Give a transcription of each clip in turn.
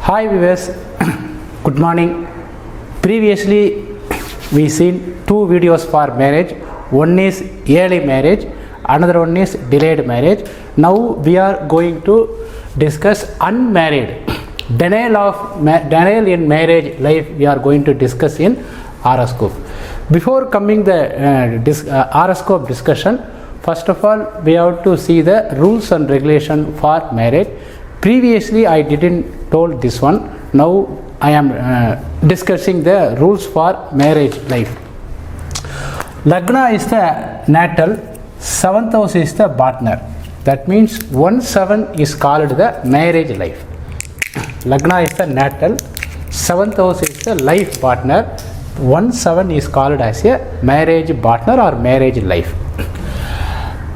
Hi viewers, good morning. Previously we seen two videos for marriage. One is early marriage, another one is delayed marriage. Now we are going to discuss unmarried. Denial in marriage life we are going to discuss in horoscope. Before coming the horoscope discussion, first of all we have to see the rules and regulation for marriage. Previously I didn't told this one. Now I am discussing the rules for marriage life. Lagna is the natal, 7th house is the partner. That means 1-7 is called the marriage life. Lagna is the natal, 7th house is the life partner, 1-7 is called as a marriage partner or marriage life.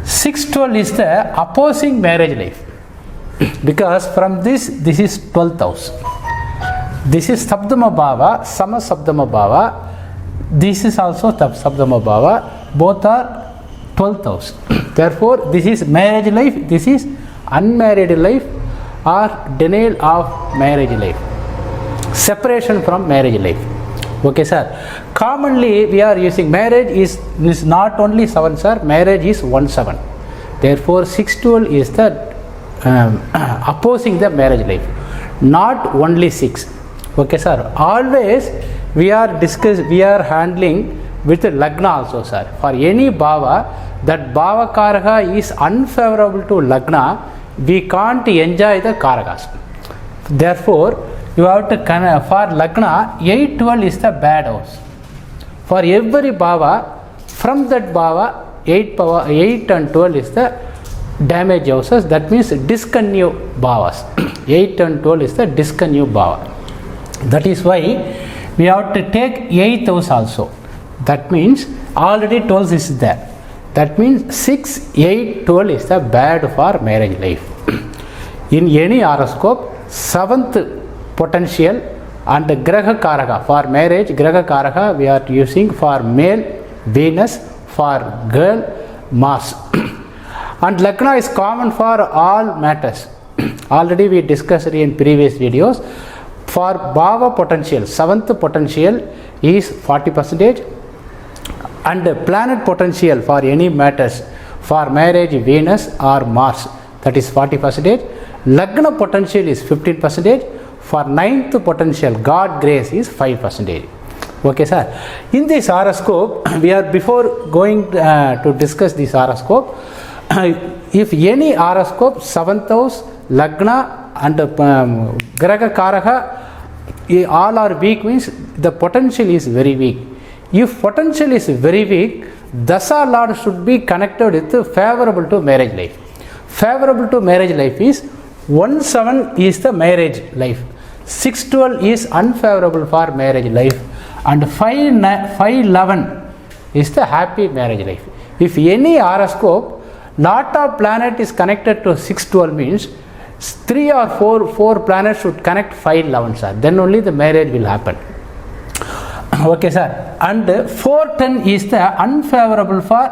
6-12 is the opposing marriage life. Because from this is 12th house. This is Sabdama Bhava, Sama Sabdama Bhava. This is also Sabdama Bhava. Both are 12th house. Therefore, this is marriage life, this is unmarried life or denial of marriage life. Separation from marriage life. Okay, sir. Commonly, we are using marriage is not only 7, sir. Marriage is 1-7. Therefore, 6-12 is the opposing the marriage life, not only 6. Okay, sir. Always we are handling with Lagna also, sir. For any Bhava, that Bhava Karaka is unfavorable to Lagna, we can't enjoy the Karakas. Therefore, you have to for Lagna, 8-12 is the bad house. For every Bhava, from that Bhava, 8 and 12 is the damage houses, that means discontinue bhavas. 8 and 12 is the discontinue bhava. That is why we have to take 8th house also. That means already 12 is there. That means 6, 8, 12 is the bad for marriage life. In any horoscope, 7th potential and Graha Karaka for marriage, Graha Karaka we are using for male Venus, for girl Mars. And Lagna is common for all matters. Already we discussed in previous videos. For Bhava potential, 7th potential is 40%, and planet potential for any matters, for marriage Venus or Mars, that is 40%. Lagna potential is 15%. For 9th potential, God grace is 5%. Okay, sir. In this horoscope, we are before going to discuss this horoscope. If any horoscope, 7th house, Lagna and Graha Karaka, all are weak means the potential is very weak. If potential is very weak, Dasa Lord should be connected with favorable to marriage life. Favorable to marriage life is 1-7 is the marriage life. 6-12 is unfavorable for marriage life. And 5-11 is the happy marriage life. If any horoscope, lot of planet is connected to 6-12 means 3 or 4 planets should connect 5-11, sir. Then only the marriage will happen. Okay, sir. And 4-10 is the unfavorable for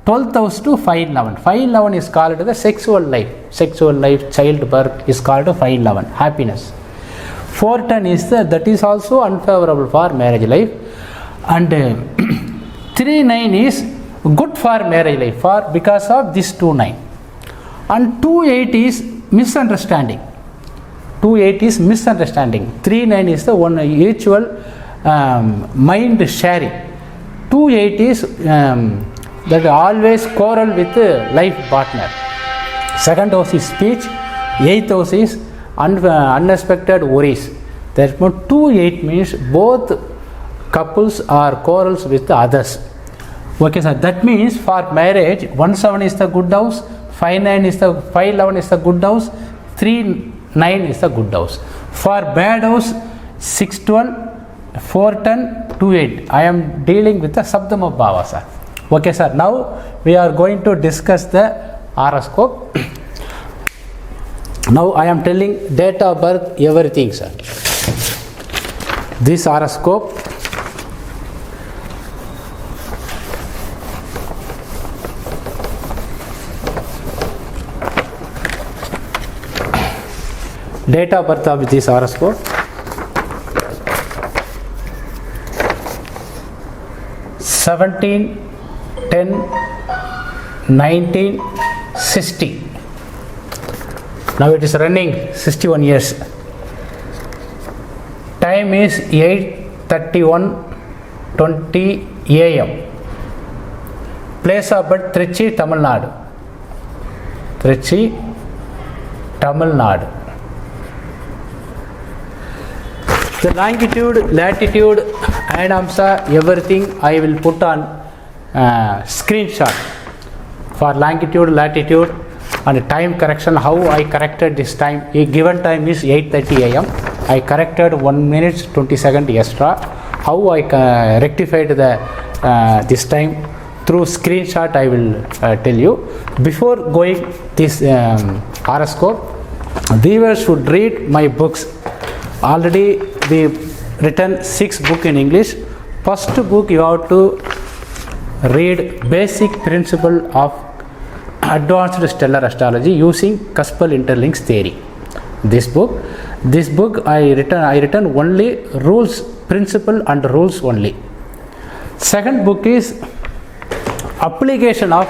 12th house to 5-11. 5-11 is called the sexual life. Sexual life, childbirth is called 5-11. Happiness. 4-10 is that is also unfavorable for marriage life. And 3-9 is good for marriage life for because of this 2-9. And 2-8 is misunderstanding. 2-8 is misunderstanding. 3-9 is the one mutual mind sharing. 2-8 is that always quarrel with life partner. 2nd house is speech. 8th house is unexpected worries. Therefore 2-8 means both couples are quarrels with others. Okay, sir. That means for marriage, 1-7 is the good house, 5-11 is the good house, 3-9 is the good house. For bad house, 6-12, 4-10, 2-8. I am dealing with the Sabdama Bhava, sir. Okay, sir. Now we are going to discuss the horoscope. Now I am telling date of birth, everything, sir. This horoscope. Date of birth of this horoscope. (17 10 1960). Now it is running 61 years. Time is 8:31:20 a.m. Place of birth Trichy, Tamil Nadu. Trichy, Tamil Nadu. The longitude, latitude, Ayanamsa, everything I will put on screenshot for longitude, latitude and time correction. How I corrected this time. A given time is 8:30 a.m. I corrected 1 minute 20 seconds extra. How I rectified the this time through screenshot I will tell you. Before going this horoscope, viewers should read my books. Already we written 6 books in English. First book you have to read Basic Principle of Advanced Stellar Astrology using Cuspal Interlinks Theory. This book I written only rules, principle and rules only. Second book is Application of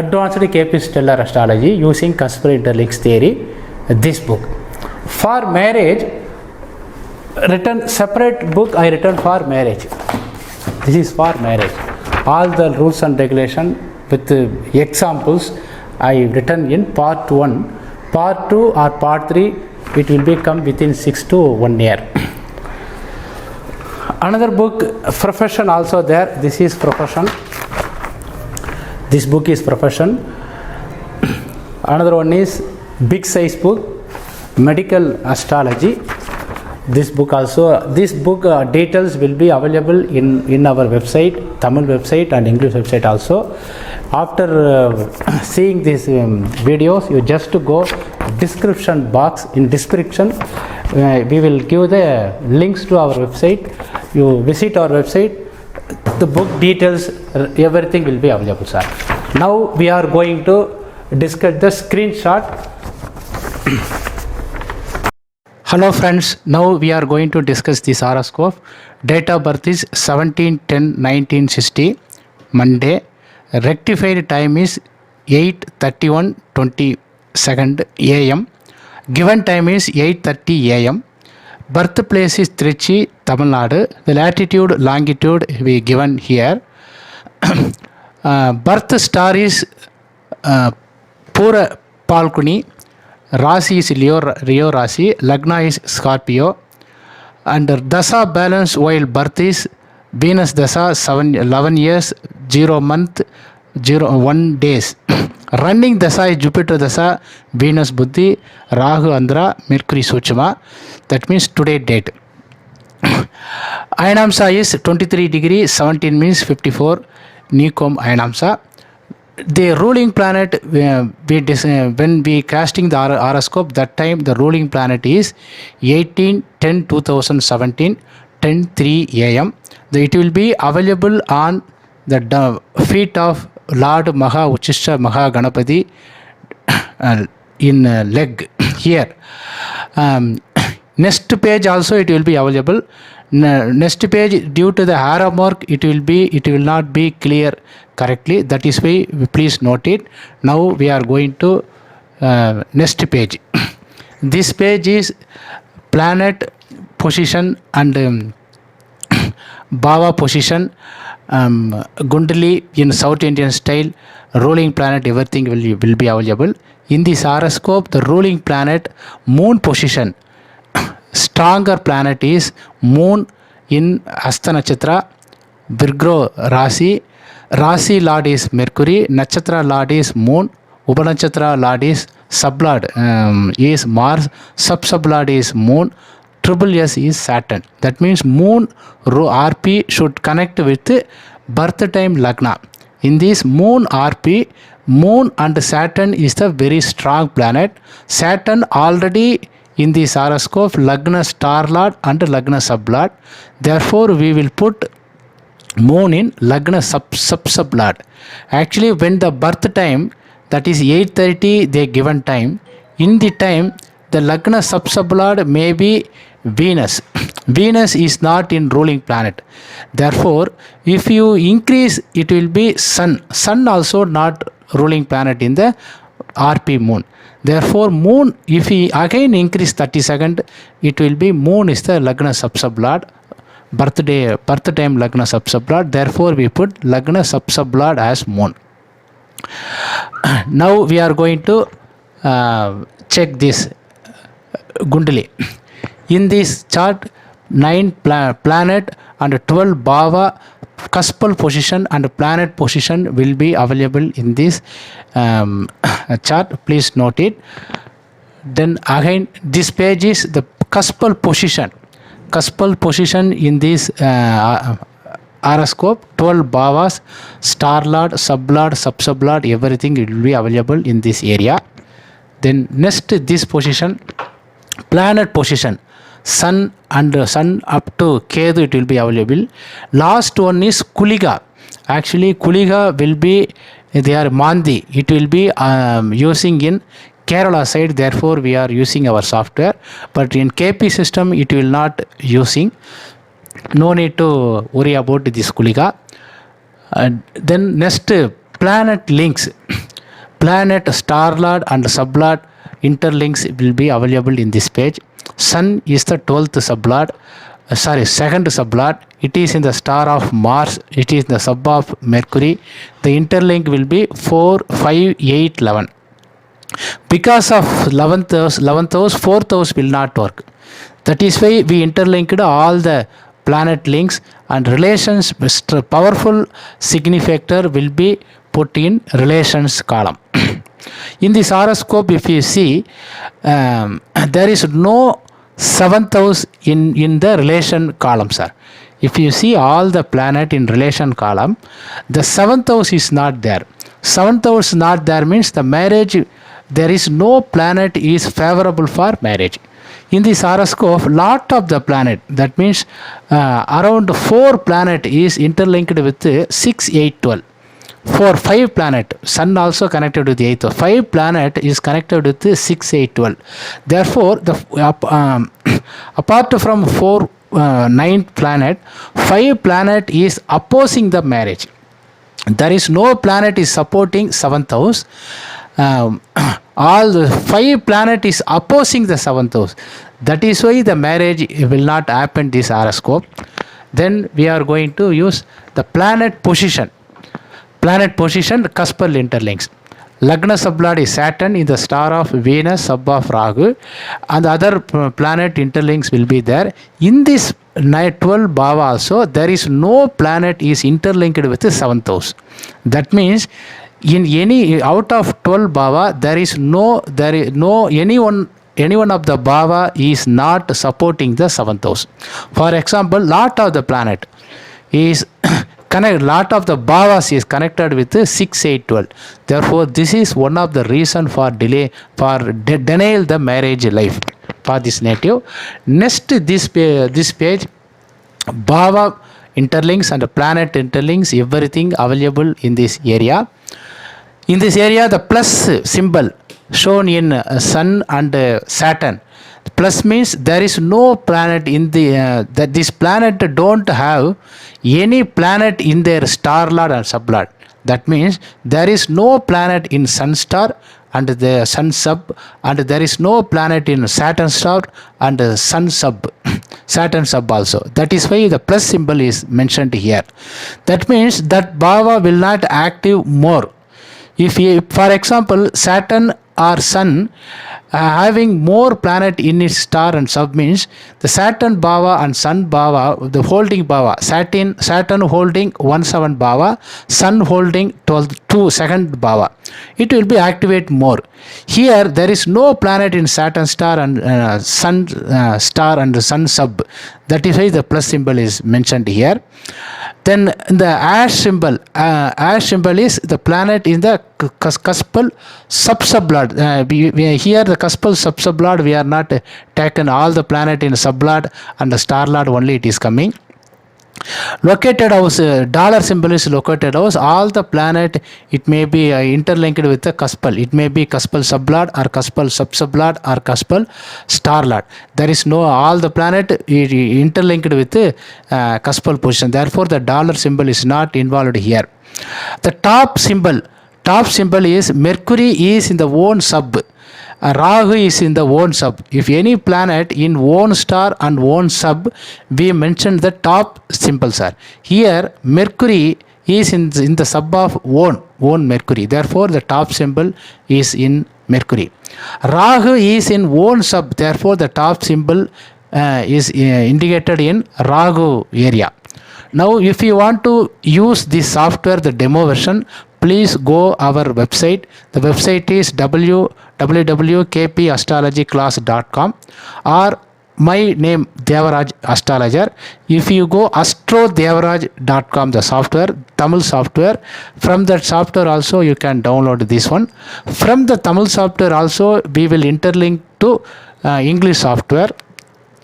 Advanced KP Stellar Astrology using Cuspal Interlinks Theory. This book. For marriage, written separate book I written for marriage. This is for marriage. All the rules and regulation with examples I written in part 1. Part 2 or part 3 it will become within 6 to 1 year. Another book, profession also there. This is profession. This book is profession. Another one is big size book, medical astrology. This book also, details will be available in our website, Tamil website and English website also. After seeing these videos, you just go description box. In description we will give the links to our website. You visit our website, the book details, everything will be available, sir. Now we are going to discuss the screenshot. Hello friends, now we are going to discuss this horoscope. Date of birth is 17/10/1960, Monday. Rectified time is 8:31:22 a.m. Given time is 8:30 a.m. Birthplace is Trichy, Tamil Nadu. The latitude, longitude we given here. Birth star is Pura Palkuni. Rasi is Rio Rasi, Lagna is Scorpio, and Dasa balance while birth is Venus Dasa 11 years 0 month 1 days. Running Dasa is Jupiter Dasa, Venus Buddhi, Rahu Andhra, Mercury Suchma. That means today date. Ayanamsa is 23 degree 17 minutes 54 Nikom Ayanamsa. The ruling planet, when we casting the horoscope, that time the ruling planet is 18/10/2017 10:03 a.m. It will be available on the feet of Lord Maha Uchishta Maha Ganapati in leg here. Next page also it will be available. Next page, due to the arrow mark, it will not be clear correctly. That is why please note it. Now we are going to next page. This page is planet position and Bhava position, Gundali in South Indian style, ruling planet, everything will be available. In this horoscope, the ruling planet, moon position, stronger planet is moon in Hasta Nakshatra, Virgo Rasi. Rasi Lord is Mercury, Nakshatra Lord is moon, Upanakshatra Lord is sublord is Mars, sub-sublord is moon, triple S is Saturn. That means moon RP should connect with birth time Lagna. In this moon RP, moon and Saturn is the very strong planet. Saturn already in this horoscope Lagna star lord and Lagna sublord. Therefore we will put moon in Lagna sub-sublord. Actually when the birth time, that is 8:30 they given time, in the time the Lagna sub-sublord may be Venus. Venus is not in ruling planet. Therefore, if you increase, it will be Sun. Sun also not ruling planet in the RP moon. Therefore, moon, if we again increase 32nd, it will be moon is the Lagna sub-sublord. Birth time Lagna sub-sublord. Therefore, we put Lagna sub-sublord as moon. Now we are going to check this Gundali. In this chart, 9 planet and 12 bhava cuspal position and planet position will be available in this chart. Please note it. Then again, this page is the cuspal position. Cuspal position in this horoscope, 12 bhavas, star lord, sublord, sub-sublord, everything will be available in this area. Then next, this position, planet position, sun and sun up to Ketu, it will be available. Last one is Kuliga. Actually, Kuliga will be, they are Mandi. It will be using in Kerala side, therefore we are using our software, but in KP system it will not using. No need to worry about this Kuliga. Then next, planet links. Planet star lord and sublord interlinks will be available in this page. Sun is the 12th sublord, second sublord. It is in the star of Mars. It is the sub of Mercury. The interlink will be 4, 5, 8, 11. Because of 11th house, 4th house will not work. That is why we interlinked all the planet links and relations. Powerful significator will be put in relations column. In this horoscope, if you see, there is no 7th house in the relation column, sir. If you see all the planet in relation column, the 7th house is not there. 7th house not there means the marriage, there is no planet is favorable for marriage. In this horoscope, lot of the planet, that means around 4 planet is interlinked with 6, 8, 12. For 5 planet, sun also connected with the 8th. 5 planet is connected with 6, 8, 12. Therefore, the apart from 4, 9 planet, 5 planet is opposing the marriage. There is no planet is supporting 7th house. All the 5 planet is opposing the 7th house. That is why the marriage will not happen this horoscope. Then we are going to use the planet position. Planet position, cuspal interlinks. Lagna sublord is Saturn in the star of Venus, sub of Rahu, and the other planet interlinks will be there. In this 12 bhava also, there is no planet is interlinked with the 7th house. That means in any out of 12 bhava, there is no any one of the bhava is not supporting the 7th house. For example, lot of the planet is lot of the bhavas is connected with 6, 8, 12. Therefore, this is one of the reason for delay, for denial the marriage life for this native. Next, this page, bhava interlinks and planet interlinks, everything available in this area. In this area, the plus symbol shown in Sun and Saturn. Plus means there is no planet in the that this planet don't have any planet in their star lord and sublord. That means there is no planet in Sun star and the Sun sub, and there is no planet in Saturn star and Sun sub, Saturn sub also. That is why the plus symbol is mentioned here. That means that bhava will not active more. If for example, Saturn or Sun having more planet in its star and sub means the Saturn bhava and Sun bhava, the holding bhava, Saturn holding 1/7 bhava, Sun holding 2 second bhava, it will be activate more. Here there is no planet in Saturn star and Sun star and Sun sub. That is why the plus symbol is mentioned here. Then the ash symbol is the planet in the cuspal sub-sublord. Here the cuspal sub-sublord, we are not taken all the planet in sublord and the star lord only it is coming. Located house, dollar symbol is located house. All the planet, it may be interlinked with the cuspal. It may be cuspal sublord or cuspal subsublord or cuspal starlord. There is no, all the planet interlinked with the cuspal position. Therefore, the dollar symbol is not involved here. The top symbol is Mercury is in the own sub. Rahu is in the own sub. If any planet in own star and own sub, we mentioned the top symbols are. Here, Mercury is in the sub of own Mercury. Therefore, the top symbol is in Mercury. Rahu is in own sub. Therefore, the top symbol is indicated in Rahu area. Now, if you want to use this software, the demo version, please go our website. The website is www.kpastrologyclass.com or my name Devaraj Astrologer. If you go astrodevaraj.com, the software, Tamil software, from that software also you can download this one. From the Tamil software also we will interlink to English software.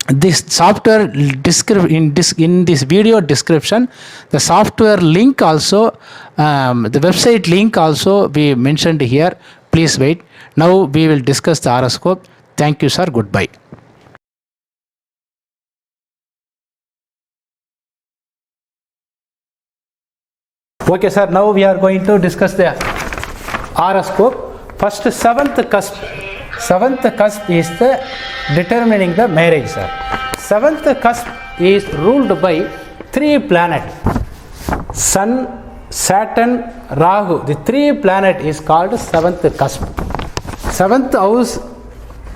This software in this video description, the software link also, the website link also we mentioned here. Please wait. Now we will discuss the horoscope. Thank you, sir. Goodbye. Okay, sir. Now we are going to discuss the horoscope. First, seventh cusp. Seventh cusp is the determining the marriage, sir. Seventh cusp is ruled by three planets: Sun, Saturn, Rahu. The three planet is called seventh cusp. Seventh house,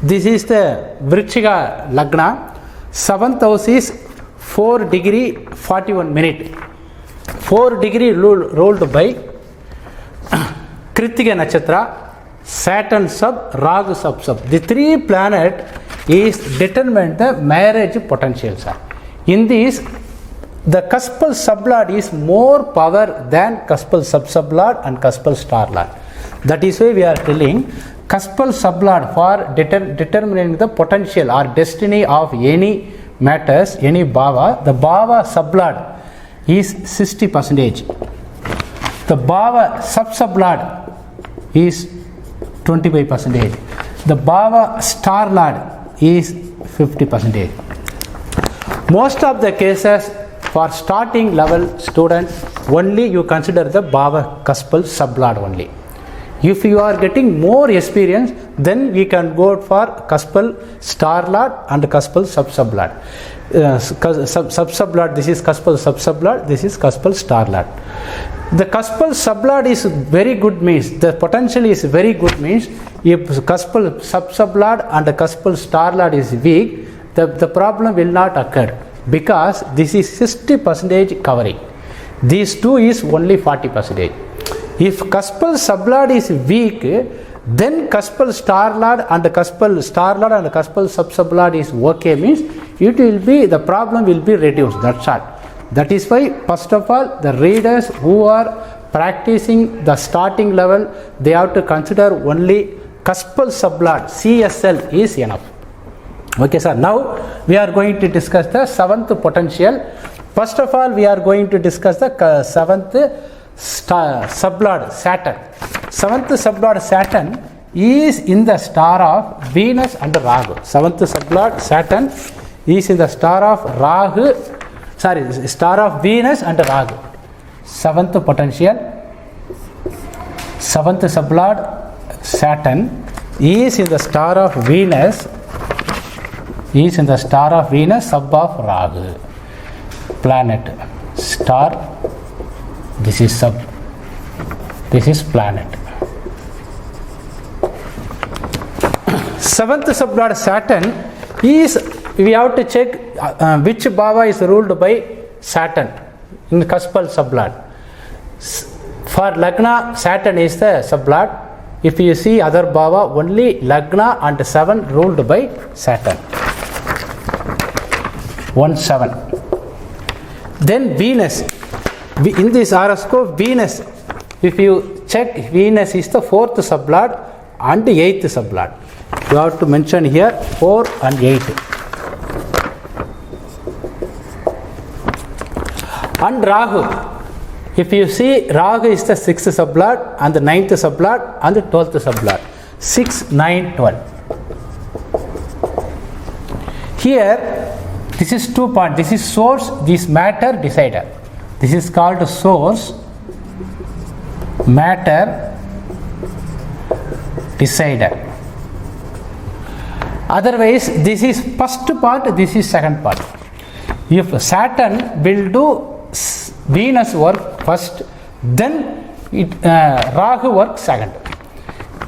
this is the Vrichika Lagna. Seventh house is 4 degree 41 minute. 4 degree ruled by Kritika Nakshatra, Saturn sub, Rahu sub. The three planet is determine the marriage potential, sir. In this, the cuspal sublord is more power than cuspal subsublord and cuspal starlord. That is why we are telling cuspal sublord for determining the potential or destiny of any matters, any bhava. The bhava sublord is 60%. The bhava subsublord is 25%. The bhava starlord is 50%. Most of the cases for starting level student, only you consider the bhava cuspal sublord only. If you are getting more experience, then we can go for cuspal starlord and cuspal subsublord. Subsublord, this is cuspal subsublord, this is cuspal starlord. The cuspal sublord is very good, means the potential is very good, means if cuspal subsublord and the cuspal starlord is weak, the problem will not occur, because this is 60% covering. These two is only 40%. If cuspal sublord is weak, then cuspal starlord and cuspal subsublord is okay, means it will be, the problem will be reduced. That's all. That is why, first of all, the readers who are practicing the starting level, they have to consider only cuspal sublord, CSL is enough. Okay, sir. Now we are going to discuss the seventh potential. First of all, we are going to discuss the seventh sublord, Saturn. Seventh sublord Saturn is in the star of Venus and Rahu. Seventh sublord Saturn is in the star of star of Venus and Rahu. Seventh potential. Seventh sublord Saturn is in the star of Venus. Is in the star of Venus, sub of Rahu. Planet, star. This is sub. This is planet. Seventh sublord Saturn is, we have to check which bhava is ruled by Saturn in cuspal sublord. For Lagna, Saturn is the sublord. If you see other bhava, only Lagna and 7 ruled by Saturn. 1-7. Then Venus. In this horoscope, Venus, if you check, Venus is the 4th sublord and 8th sublord. You have to mention here 4 and 8. And Rahu. If you see, Rahu is the 6th sublord and the 9th sublord and the 12th sublord. 6, 9, 12. Here, this is 2 points. This is source, this matter, decider. This is called source, matter, decider. Otherwise, this is first part, this is second part. If Saturn will do Venus work first, then Rahu work second.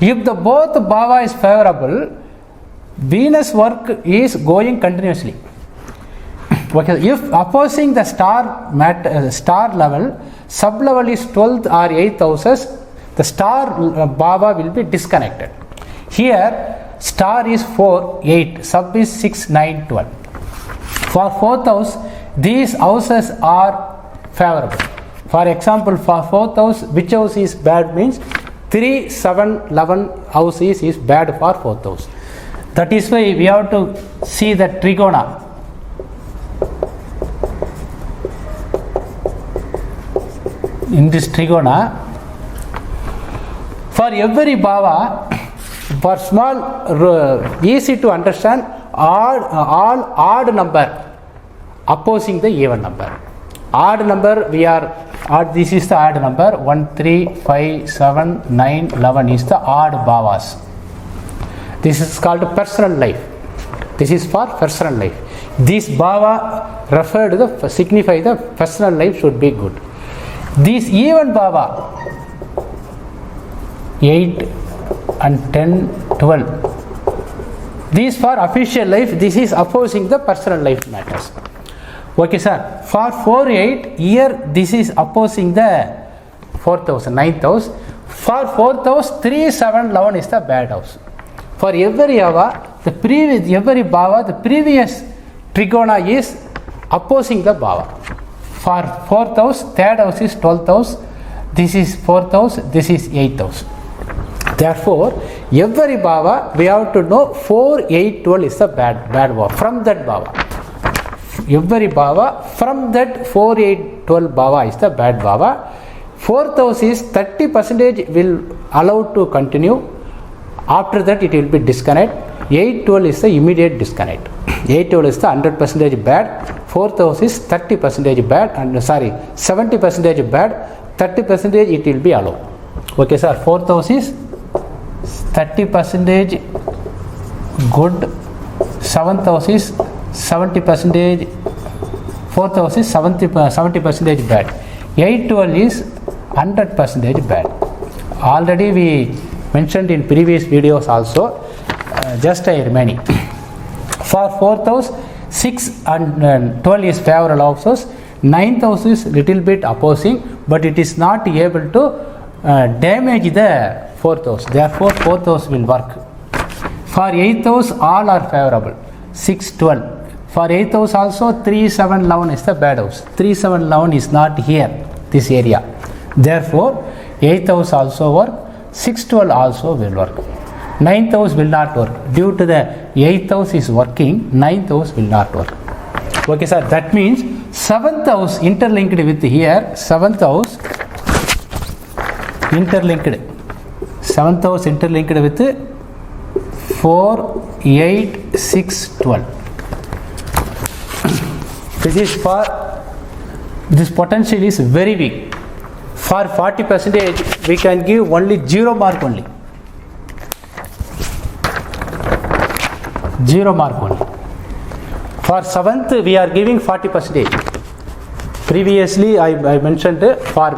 If the both bhava is favorable, Venus work is going continuously. Okay. If opposing the star level, sub level is 12th or 8th houses, the star bhava will be disconnected. Here star is 4, 8, sub is 6, 9, 12. For 4th house, these houses are favorable. For example, for 4th house, which house is bad means 3, 7, 11 house is bad for 4th house. That is why we have to see the trigona. In this trigona, for every bhava, for small, easy to understand, all odd number opposing the even number. Odd number, this is the odd number, 1, 3, 5, 7, 9, 11 is the odd bhavas. This is called personal life. This is for personal life. This bhava referred to signify the personal life should be good. This even bhava, 8 and 10, 12. These for official life, this is opposing the personal life matters. Okay, sir. For 4, 8, here this is opposing the 4th house, 9th house. For 4th house, 3, 7, 11 is the bad house. For every bhava, the previous trigona is opposing the bhava. For 4th house, 3rd house is 12th house, this is 4th house, this is 8th house. Therefore, every bhava we have to know 4, 8, 12 is the bad bhava. From that bhava, every bhava from that 4, 8, 12 bhava is the bad bhava. 4th house is 30% will allow to continue. After that, it will be disconnect. 8, 12 is the immediate disconnect. 8, 12 is the 100% bad. 4th house is 30% bad, and 70% bad. 30% it will be allowed. Okay, sir. 4th house is 30% good. 7th house is 70%. 4th house is 70% bad. 8, 12 is 100% bad. Already we mentioned in previous videos also. Just I remaining. For 4th house, 6 and 12 is favorable houses. 9th house is little bit opposing, but it is not able to damage the 4th house. Therefore, 4th house will work. For 8th house, all are favorable. 6, 12. For 8th house also, 3, 7, 11 is the bad house. 3, 7, 11 is not here, this area. Therefore, 8th house also work. 6, 12 also will work. 9th house will not work. Due to the 8th house is working, 9th house will not work. Okay, sir. That means 7th house interlinked with here. 7th house interlinked. 7th house interlinked with 4, 8, 6, 12. This potential is very weak. For 40%, we can give only 0 mark only. 0 mark only. For 7th, we are giving 40%. Previously, I mentioned for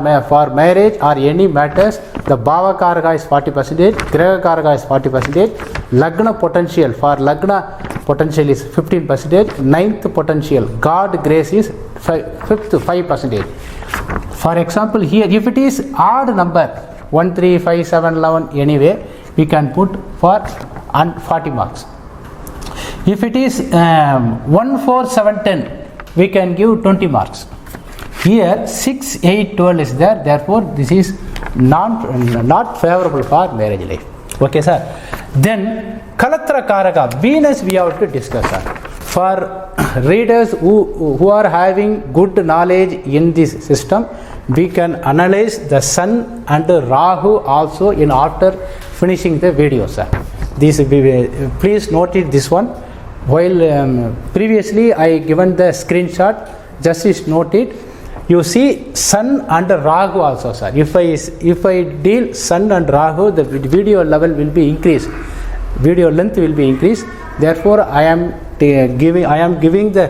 marriage or any matters, the Bhava Karaka is 40%, Graha Karaka is 40%, Lagna potential, for Lagna potential is 15%, 9th potential, God grace is 5%. For example, here, if it is odd number, 1, 3, 5, 7, 11, anyway, we can put for 40 marks. If it is 1, 4, 7, 10, we can give 20 marks. Here 6, 8, 12 is there, therefore this is not favorable for marriage life. Okay, sir. Then Kalatra Karaka, Venus we have to discuss, sir. for readers who are having good knowledge in this system, we can analyze the Sun and Rahu also in after finishing the video, sir. This please note it, this one. While previously I given the screenshot, just note it. You see Sun and Rahu also, sir. If I deal Sun and Rahu, the video level will be increased. Video length will be increased. Therefore, I am giving the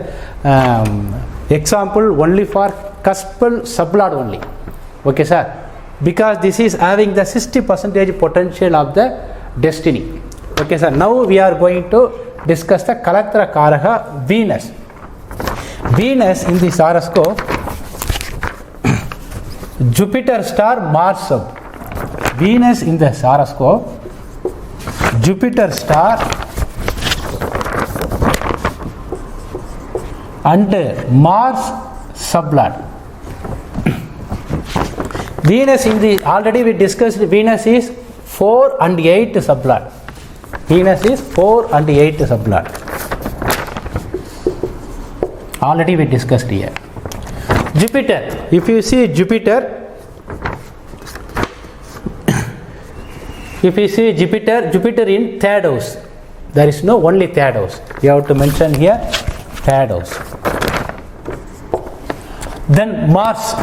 example only for cuspal sublord only. Okay, sir. Because this is having the 60% potential of the destiny. Okay, sir. Now we are going to discuss the Kalatra Karaha Venus. Venus in this horoscope, Jupiter star Mars sub. Venus in the horoscope, Jupiter star and Mars sublord. Venus in the, already we discussed, Venus is 4 and 8 sublord. Venus is 4 and 8 sublord. Already we discussed here. Jupiter, if you see Jupiter, Jupiter in third house. There is no only third house. You have to mention here third house. Then Mars.